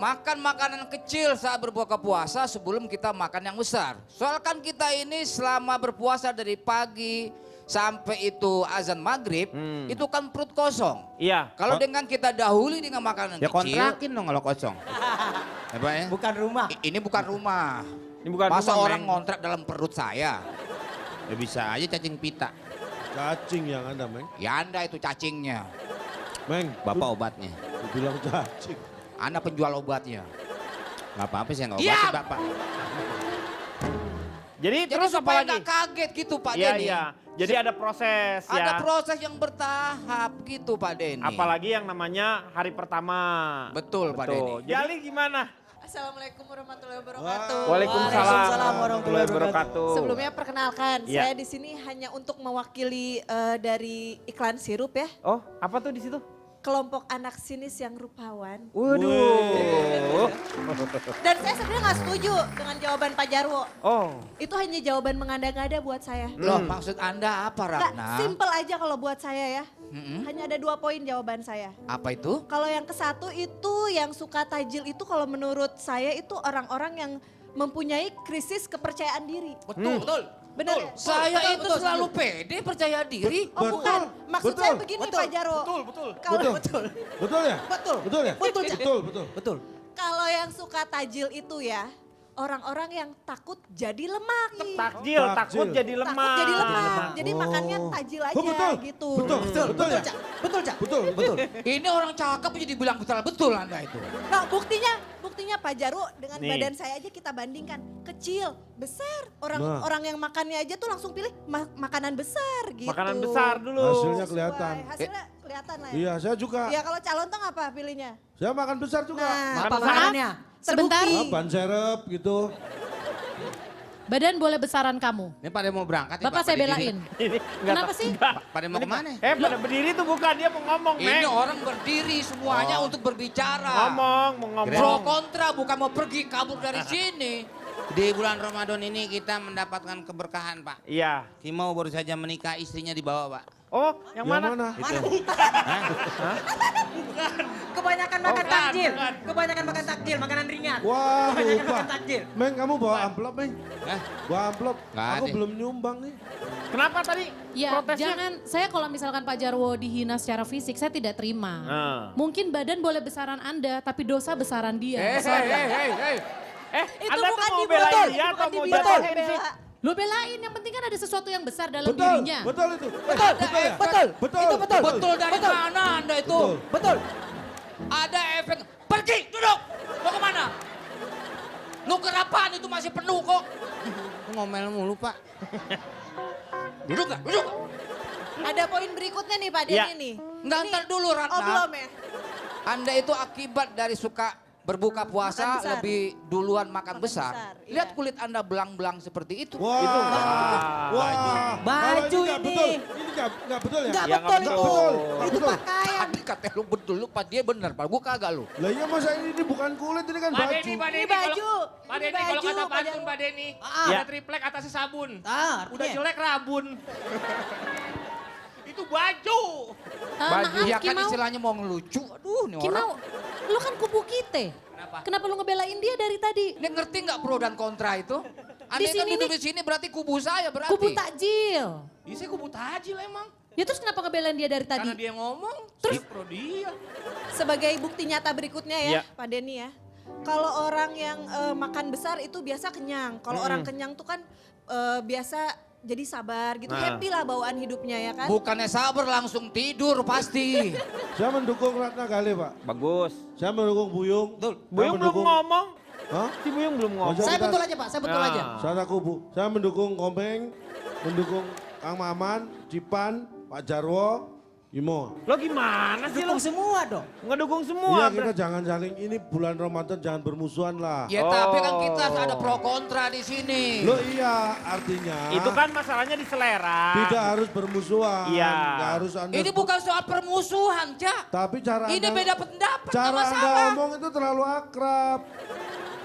Makan makanan kecil saat berbuka puasa sebelum kita makan yang besar. Soalkan kita ini selama berpuasa dari pagi sampai itu azan maghrib, itu kan perut kosong. Iya. Kalau dengan kita dahuli dengan makanan Ya kecil, kontrakin dong kalau kosong. Ya Pak ya? Bukan rumah. ini bukan rumah. Ini bukan Masa rumah, orang Meng. ngontrak dalam perut saya? Ya bisa aja cacing pita. Cacing yang ada, Meng. Ya Anda itu cacingnya, Meng, Bapak obatnya. lu bilang cacing. Anda penjual obatnya. Gak apa-apa sih, gak Diam! obatin Bapak. Jadi Jadi terus apa supaya lagi? nggak kaget gitu Pak Iya, Denny. iya. Jadi ada proses ya. Ada proses yang bertahap gitu Pak Denny. Apalagi yang namanya hari pertama. Betul, Pak Denny. Jali gimana? Assalamualaikum warahmatullahi wabarakatuh. Waalaikumsalam warahmatullahi wabarakatuh. Sebelumnya perkenalkan, Iya. saya di sini hanya untuk mewakili dari iklan sirup ya. Oh, apa tuh di situ? Kelompok anak sinis yang rupawan. Waduh. Dan saya sebenarnya nggak setuju dengan jawaban Pak Jarwo. Oh, Itu hanya jawaban mengada-ngada buat saya. Loh maksud Anda apa Nggak, Ratna? simple aja kalau buat saya ya. Mm-mm. Hanya ada 2 poin jawaban saya. Apa itu? Kalau yang ke-1 itu yang suka tajil itu kalau menurut saya itu orang-orang yang mempunyai krisis kepercayaan diri. Betul. Benar ya? Saya itu selalu pede, percaya diri. Oh bukan, maksud saya begini Pak Jarwo. Kalau Betul ya? Betul. Betul ya? Betul, Cak. Betul, betul. Betul. kalau yang suka tajil itu ya orang-orang yang takut jadi lemak. takjil, takut jadi lemah. Takut jadi lemak. Jadi Oh. makannya tajil aja Oh, betul. gitu. Betul, betul, betul ya? Cak. Betul, Cak. Betul. Betul. Ini orang cakep jadi bilang betul Anda itu. Nah buktinya Pak Jarwo dengan Nih. badan saya aja kita bandingkan. Kecil, besar. Nah. Orang yang makannya aja tuh langsung pilih makanan besar gitu. Makanan besar dulu. Hasilnya Sesuai. kelihatan. Hasilnya kelihatan lah ya. Iya, saya juga. Ya kalau calon tuh apa pilihnya? Saya makan besar juga. Nah, Makan Apa besar. makanannya? sebentar. Ban serep gitu. Badan boleh besaran kamu. Ini pada mau berangkat ya, Bapak Pak, saya pada belain. Ini enggak Kenapa sih? Pada mau kemana? pada berdiri tuh bukan, dia mau ngomong, Ini Meng. orang berdiri semuanya untuk berbicara. Ngomong, mau Pro ngomong. kontra bukan mau pergi kabur dari sini. Di bulan Ramadan ini kita mendapatkan keberkahan, Pak. Iya. Kimau baru saja menikah, istrinya dibawa, Pak. Oh, yang mana? Kebanyakan makan bukan, takjil. bukan. Kebanyakan makan takjil, makanan ringan. Wah, Kebanyakan lupa. makan takjil. Meng, kamu bawa amplop, Meng? Hah? Bawa amplop. Nggak Aku ada. belum nyumbang nih. Kenapa tadi Ya protesnya? jangan, saya kalau misalkan Pak Jarwo dihina secara fisik saya tidak terima. Nah. Mungkin badan boleh besaran Anda tapi dosa besaran dia. Hei. Itu Anda tuh bukan mau dibela, belain dia bukan atau mau dibela, jatuhin sih? dibela. Lo belain, yang penting kan ada sesuatu yang besar dalam Betul, dirinya. betul itu. Betul, Betul ya? betul. Betul. Itu betul. Betul dari Betul. mana Anda itu? Betul. Betul. Ada efek. Pergi, duduk. Mau kemana? Nuker apaan itu masih penuh kok. Kok ngomel mulu, Pak? Duduk gak? Duduk. Ada poin berikutnya nih Pak Iya. Denny nih. Nggak, Ini- ntar dulu Ratna. Oh belum ya? Anda itu akibat dari suka berbuka puasa Makan besar. lebih duluan makan Makan besar. besar, iya. Lihat kulit Anda belang-belang seperti itu. Wah, Itu. wah. Baju Kalau nggak ini. betul. Ini nggak betul ya? Enggak Ya, betul nggak itu. betul. Itu Betul. pakaian. Tadi katanya lu betul, lu Pak dia benar, Pak. Gua kagak lu. Lah iya masa ini bukan kulit, ini kan Pak baju. Denny, Pak Ini Denny. baju. Pak Ini Denny kalau baju, kata Pak pantun Jarwo. Pak Denny, Ya. ada triplek atasnya sabun. Ah, Udah artinya. jelek rabun. Itu baju. Maaf Iya kan Kimau, istilahnya mau ngelucu. Aduh nih orang. Kimau, lu kan kubu kita. Kenapa lu ngebelain dia dari tadi? Ini ngerti nggak pro dan kontra itu? Anda kan sini duduk nih- di sini berarti kubu saya berarti. Kubu takjil. Iya saya kubu tajil emang. Ya terus kenapa ngebelain dia dari Karena tadi? dia ngomong, Terus- saya pro dia. Sebagai bukti nyata berikutnya ya Iya. Pak Denny ya. Kalau orang yang makan besar itu biasa kenyang. Kalau orang kenyang tuh kan biasa jadi sabar gitu. Nah. Happy lah bawaan hidupnya ya kan. Bukannya sabar langsung tidur pasti. Saya mendukung Ratna Gale, Pak. Bagus. Saya mendukung Buyung. Betul. Saya Buyung belum mendukung- ngomong. Hah? Si Buyung belum ngomong. Masa Saya kita- betul aja, Pak. Saya betul Ah. aja. Saya kubu. Saya mendukung Komeng, mendukung Kang Maman, Cipan, Pak Jarwo, Imo. Lo gimana sih lo? Dukung semua dong. Ngedukung semua. Iya kita jangan saling, ini bulan Ramadan jangan bermusuhan lah. Ya tapi kan Oh. kita ada pro kontra di sini. Lo iya artinya Itu kan masalahnya di selera. tidak harus bermusuhan. Iya. Nggak harus Anda. Ini bukan soal permusuhan, Cak. Tapi cara Ini Anda, beda pendapat, nggak cara Anda masalah. ngomong itu terlalu akrab.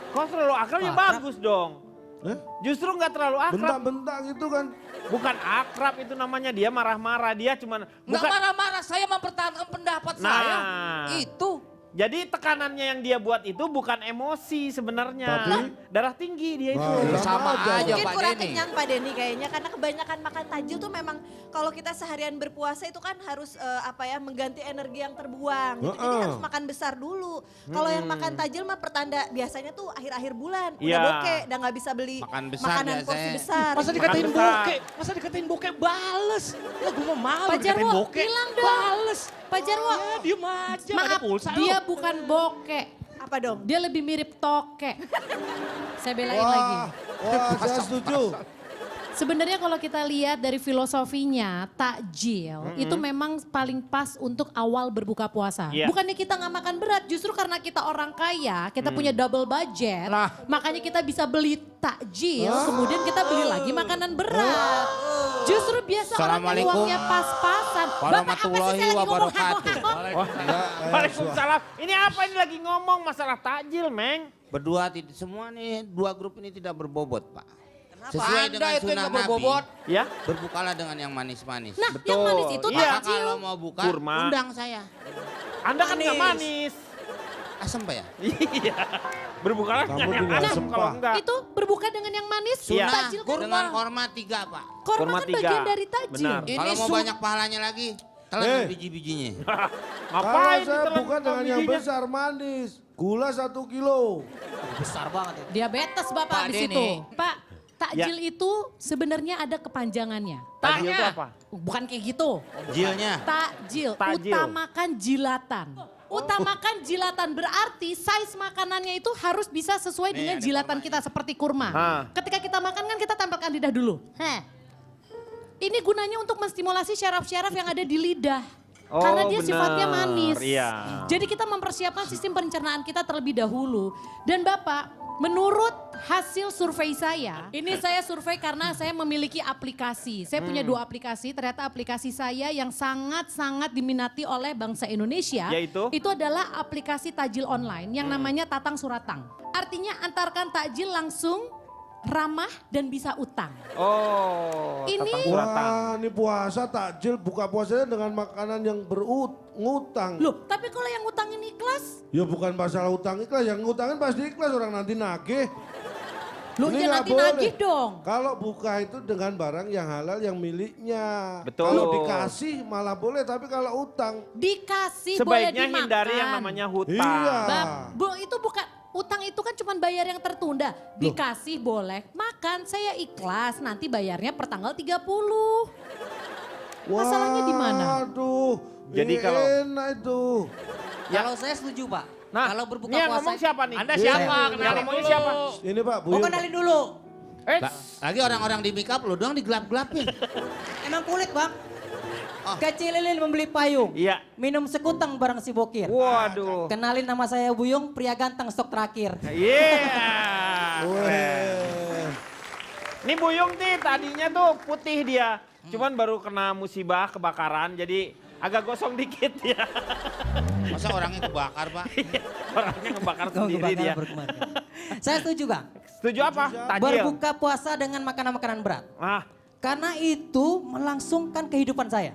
Kok selalu akrab ya bagus dong. Justru nggak terlalu akrab. Bentak-bentak gitu kan. Bukan akrab itu namanya, dia marah-marah. Dia cuman Nggak bukan marah-marah, saya mempertahankan pendapat Nah. saya. Itu. Jadi tekanannya yang dia buat itu bukan emosi sebenarnya. Tapi? Darah tinggi dia itu. Nah, Sama aja Mungkin Pak kurang Denny. kenyang Pak Denny kayaknya karena kebanyakan makan tajil tuh memang kalau kita seharian berpuasa itu kan harus mengganti energi yang terbuang gitu. Jadi Heeh. harus makan besar dulu. Kalau yang makan tajil mah pertanda biasanya tuh akhir-akhir bulan udah Iya. bokeh, udah nggak bisa beli Makan besar makanan porsi biasanya. besar. Masa gitu. dikatain besar. bokeh? Masa dikatain bokeh bales? Ya gue mau malu Pak dikatain Jarwo, bokeh. bilang dong. Bales. Pak Jarwo, Ya diem aja, ada maaf, pulsa dia lu. bukan bokek. Apa dong? Dia lebih mirip tokek. Saya belain Wah, lagi. wah saya setuju. Sebenarnya kalau kita lihat dari filosofinya takjil itu memang paling pas untuk awal berbuka puasa. Iya. Bukannya kita nggak makan berat, justru karena kita orang kaya, kita punya double budget, makanya kita bisa beli takjil, kemudian kita beli lagi makanan berat. Justru biasa orang yang Assalamualaikum. uangnya pas-pasan. Bapak apa sih Warahmatullahi saya lagi ngomong wabarakatuh. hako-hako? Waalaikumsalam. Ini apa ini lagi ngomong masalah takjil, Meng? Berdua semua nih dua grup ini tidak berbobot Pak. Sesuai Anda dengan itu yang sunnah nggak Nabi. berbobot. Ya? Berbukalah dengan yang manis-manis. Nah, Betul. yang manis itu Iya. Maka takjil. kalau mau buka Kurma. undang saya. Anda kan nggak manis. Asem Pak ya? Iya. Berbukalah Kamu dengan yang tinggal asam sempah. kalau enggak. Itu berbuka dengan yang manis, Iya. takjil kan Dengan korma 3 Pak. korma Korma kan 3. bagian dari takjil. Benar. Ini Kalau mau sun- banyak pahalanya lagi, telan Eh. biji-bijinya. Kalau Ngapain saya ditelan bukan dengan yang bijinya? besar manis. Gula 1 kilo. Besar banget ya. Diabetes Bapak Pak di Denny. situ. Pak, takjil itu sebenarnya ada kepanjangannya. Takjil itu Tanya. apa? Bukan kayak gitu. Jilnya. Takjil, Takjil. utamakan jilatan. Utamakan jilatan berarti size makanannya itu harus bisa sesuai dengan jilatan kita seperti kurma. Ah. Ketika kita makan kan kita tampilkan lidah dulu. Ini gunanya untuk menstimulasi syaraf-syaraf yang ada di lidah. Oh, Karena dia bener. sifatnya manis. Iya. Jadi kita mempersiapkan sistem pencernaan kita terlebih dahulu. Dan Bapak, menurut hasil survei saya, ini saya survei karena saya memiliki aplikasi. Saya punya 2 aplikasi, ternyata aplikasi saya yang sangat-sangat diminati oleh bangsa Indonesia. Yaitu? Itu adalah aplikasi tajil online yang namanya Tatang Suratang. Artinya antarkan takjil langsung, ramah dan bisa utang. Oh, Ini- tatang suratan. Wah, ini puasa takjil buka puasanya dengan makanan yang ngutang. Loh, tapi kalau yang utangin ikhlas, Ya bukan masalah utang ikhlas, yang ngutangin pasti ikhlas orang nanti nagih. lu Ini jangan nggak nanti boleh. nagih dong. Kalau buka itu dengan barang yang halal yang miliknya. Betul. Kalau dikasih malah boleh, tapi kalau utang. Dikasih boleh Sebaiknya dimakan. hindari yang namanya hutang. Iya. Itu bukan utang itu kan cuma bayar yang tertunda. Dikasih boleh, makan saya ikhlas, nanti bayarnya per tanggal 30. Masalahnya di mana? Waduh, Jadi ini kalau- enak itu. Kalau saya setuju Pak. Nah, Kalau berbuka ini yang puasa. ngomong siapa nih? Anda siapa? Yang Kenalin ngomongnya dulu. siapa? Ini Pak Oh Buyung. kenalin dulu. Lagi orang-orang di make up lu doang digelap-gelapin. Emang kulit Bang. Kecil lilin membeli payung. Iya. Minum sekutang bareng si Bokir. Waduh. Kenalin nama saya Buyung, pria ganteng stok terakhir. Iya. Weh. Ini Buyung nih tadinya tuh putih dia. Cuman baru kena musibah kebakaran jadi agak gosong dikit ya. Masa orangnya kebakar Pak? Orangnya ngebakar sendiri dia. Saya setuju Bang. Setuju apa? Tajil. Berbuka puasa dengan makanan-makanan berat. Ah, Karena itu melangsungkan kehidupan saya.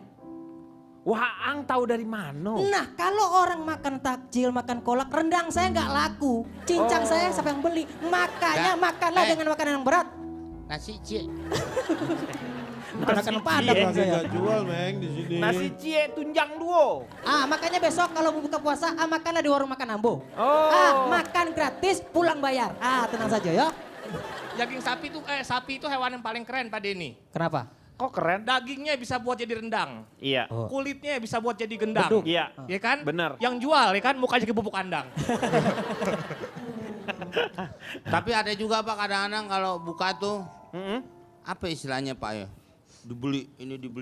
wah Ang tahu dari mana? Nah kalau orang makan takjil, makan kolak, rendang saya nggak laku. Cincang saya siapa yang beli? Makanya Nah, makanlah dengan makanan yang berat. Nasi cie. Makan padang Lagi Bang saya. nggak jual Meng di sini. Nasi cie tunjang duo. Makanya besok kalau mau buka puasa, makanlah di warung makan Ambo. Oh. Makan gratis, pulang bayar. Tenang saja ya. Daging sapi itu hewan yang paling keren Pak Denny. Kenapa? Kok keren? Dagingnya bisa buat jadi rendang. Iya. Kulitnya bisa buat jadi gendang. Beduk. Iya. Ya kan? Bener. Yang jual ya kan mukanya kayak pupuk kandang. Tapi ada juga Pak kadang-kadang kalau buka tuh, Mm-mm. apa istilahnya Pak ya? Dibeli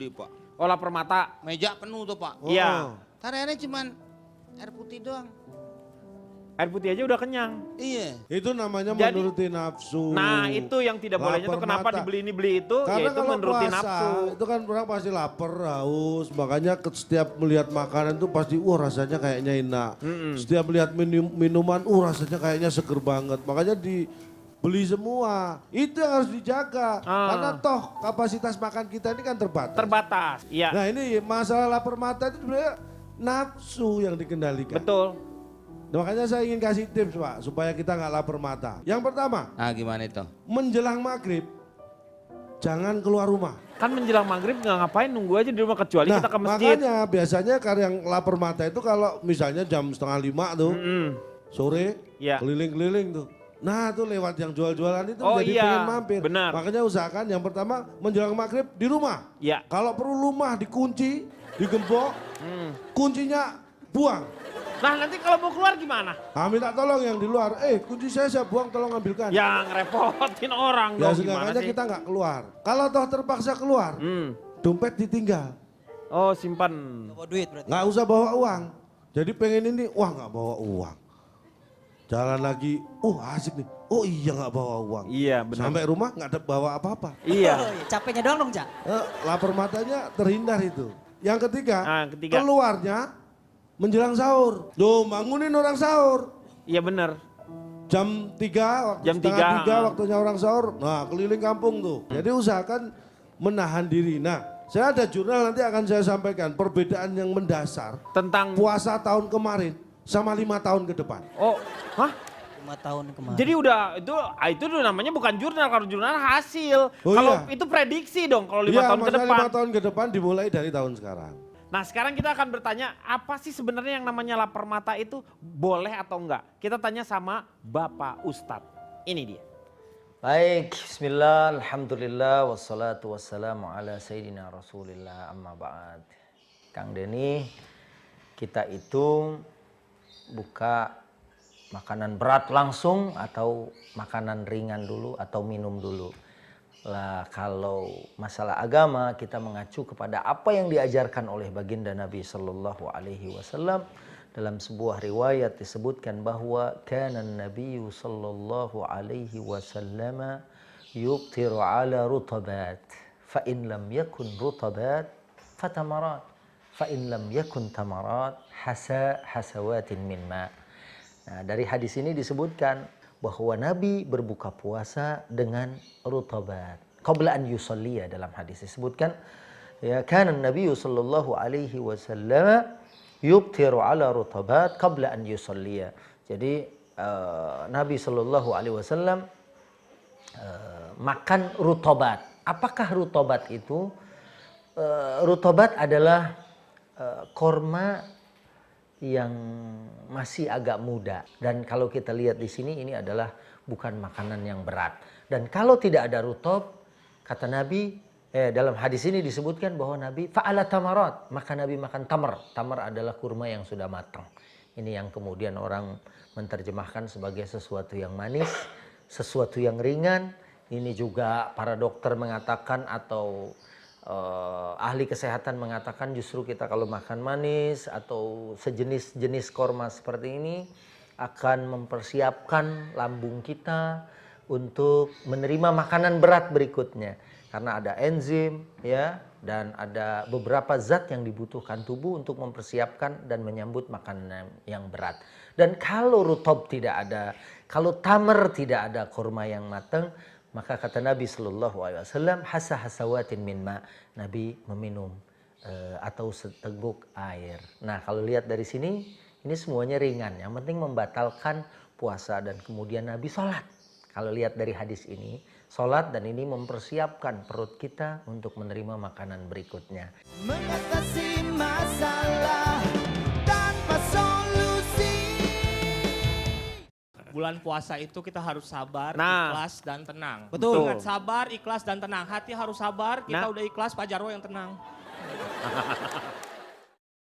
Pak. Oh lapar mata. Meja penuh tuh Pak. Iya. Tarenya cuman air putih doang. Air putih aja udah kenyang. Iya. Itu namanya Jadi- menuruti nafsu. Nah itu yang tidak bolehnya tuh Lapar kenapa mata. dibeli ini beli itu, Karena yaitu kalau menuruti puasa, nafsu. itu kan orang pasti lapar, haus. Makanya setiap melihat makanan itu pasti, rasanya kayaknya enak. Setiap melihat minuman, rasanya kayaknya seger banget. Makanya dibeli semua. Itu yang harus dijaga. Karena toh kapasitas makan kita ini kan terbatas. Terbatas. Iya. Nah ini masalah lapar mata itu sebenarnya nafsu yang dikendalikan. Betul. Makanya saya ingin kasih tips Pak, supaya kita nggak lapar mata. Yang pertama, Ah gimana itu? menjelang maghrib, jangan keluar rumah. Kan menjelang maghrib nggak ngapain, nunggu aja di rumah kecuali kita ke masjid. Makanya biasanya kalau yang lapar mata itu kalau misalnya jam 4:30 tuh, sore, Iya. keliling-keliling tuh. Nah tuh lewat yang jual-jualan itu Oh jadi iya, pengen mampir. benar. Makanya usahakan yang pertama menjelang maghrib di rumah. Iya. Kalau perlu rumah dikunci, digembok, kuncinya buang. Nah nanti kalau mau keluar gimana? Minta tolong yang di luar, kunci saya buang tolong ambilkan. Yang ngerepotin orang Ya dong, gimana seenggaknya sih? kita nggak keluar. Kalau toh terpaksa keluar, dompet ditinggal. Oh simpan. Bawa duit berarti. Nggak usah bawa uang. Jadi pengen ini, wah nggak bawa uang. Jalan lagi, asik nih. Oh iya nggak bawa uang. Iya benar. Sampai rumah nggak ada bawa apa-apa. Iya. Capeknya doang dong, Cak. Lapar matanya terhindar itu. Yang ketiga, Ketiga. keluarnya menjelang sahur. Loh bangunin orang sahur. Iya benar. Jam 3, Jam setengah 3, 3 waktunya orang sahur. Nah keliling kampung tuh. Jadi usahakan menahan diri. Nah saya ada jurnal nanti akan saya sampaikan. Perbedaan yang mendasar Tentang. puasa tahun kemarin sama 5 tahun ke depan. Oh, hah? 5 tahun kemarin. Jadi udah itu udah namanya bukan jurnal, kalau jurnal hasil. Oh, Kalau iya. itu prediksi dong kalau 5 Iya, tahun ke maksudnya depan. 5 tahun ke depan dimulai dari tahun sekarang. Nah sekarang kita akan bertanya apa sih sebenarnya yang namanya lapar mata itu boleh atau enggak? Kita tanya sama Bapak Ustadz. Ini dia. Baik, bismillah, alhamdulillah, wassalatu wassalamu ala sayyidina rasulillah, amma ba'd. Kang Denny, kita itu buka makanan berat langsung atau makanan ringan dulu atau minum dulu. Lah kalau masalah agama kita mengacu kepada apa yang diajarkan oleh baginda Nabi Sallallahu Alaihi Wasallam. Dalam sebuah riwayat disebutkan bahwa kana Nabi Sallallahu Alaihi Wasallam yuftiru ala rutabat fa in lam yakun rutabat fatamarat fa in lam yakun tamarat hasawatin min ma. Nah, dari hadis ini disebutkan bahwa Nabi berbuka puasa dengan rutabat. Qabla an yusalliya dalam hadis disebutkan ya kana Nabi sallallahu alaihi wasallam yuftiru ala rutabat qabla an yusalliya. Jadi Nabi sallallahu alaihi wasallam makan rutabat. Apakah rutabat itu? Rutabat adalah korma yang masih agak muda, dan kalau kita lihat di sini ini adalah bukan makanan yang berat. Dan kalau tidak ada rutob, kata Nabi dalam hadis ini disebutkan bahwa Nabi fa'ala tamarat, maka Nabi makan tamar. Tamar adalah kurma yang sudah matang. Ini yang kemudian orang menerjemahkan sebagai sesuatu yang manis, sesuatu yang ringan. Ini juga para dokter mengatakan atau ahli kesehatan mengatakan justru kita kalau makan manis atau sejenis korma seperti ini akan mempersiapkan lambung kita untuk menerima makanan berat berikutnya, karena ada enzim ya dan ada beberapa zat yang dibutuhkan tubuh untuk mempersiapkan dan menyambut makanan yang berat. Dan kalau rutob tidak ada, kalau tamar tidak ada kurma yang matang, maka kata Nabi Sallallahu Alaihi Wasallam hasawatin min ma, Nabi meminum atau seteguk air. Nah kalau lihat dari sini ini semuanya ringan, yang penting membatalkan puasa. Dan kemudian Nabi sholat. Kalau lihat dari hadis ini sholat, dan ini mempersiapkan perut kita untuk menerima makanan berikutnya. Mengatasi masalah tanpa solusi. Bulan puasa itu kita harus sabar, Nah. ikhlas dan tenang. Betul. Ingat, sabar, ikhlas dan tenang. Hati harus sabar, kita Nah. udah ikhlas, Pak Jarwo yang tenang.